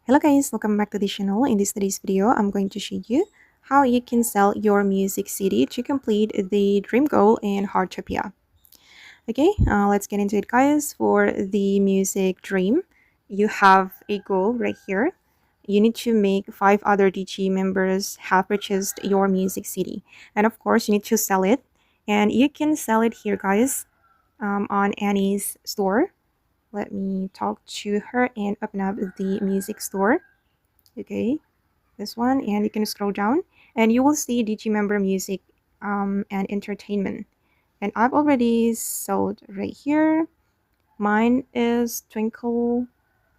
Hello guys, welcome back to the channel. In this today's video, I'm going to show you how you can sell your music CD to complete the dream goal in Heartopia. Okay, let's get into it guys. For the music dream, you have a goal right here. You need to make 5 other DG members have purchased your music CD. And of course, you need to sell it. And you can sell it here guys on Annie's store. Let me talk to her and open up the music store. Okay, this one, and you can scroll down and you will see DG member music and entertainment. And I've already sold right here. Mine is Twinkle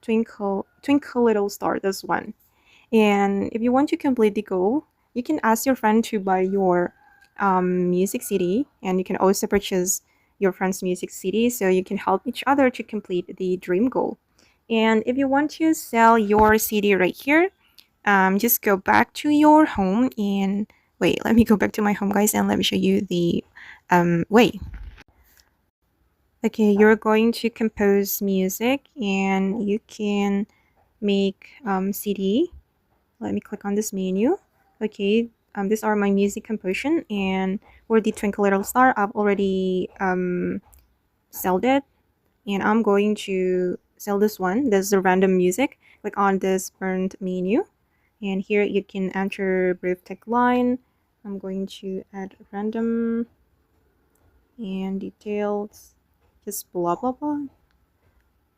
Twinkle Twinkle Little Star, this one. And if you want to complete the goal, you can ask your friend to buy your music CD, and you can also purchase your friend's music CD so you can help each other to complete the dream goal. And if you want to sell your CD right here, just go back to your home and wait, let me go back to my home guys and let me show you the way. Okay, you're going to compose music and you can make CD. Let me click on this menu. Okay, these are my music composition, and for the Twinkle Little Star, I've already sold it, and I'm going to sell this one. This is the random music. Click on this burnt menu, and here you can enter brief tagline. I'm going to add random and details, just blah blah blah,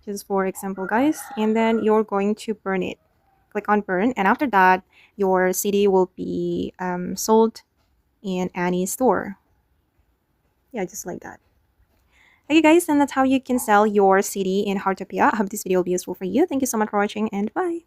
just for example guys, and then you're going to burn it. Click on burn, and after that your CD will be sold in any store. Yeah, just like that. Okay guys, and that's how you can sell your CD in Heartopia. I hope this video will be useful for you. Thank you so much for watching, and bye.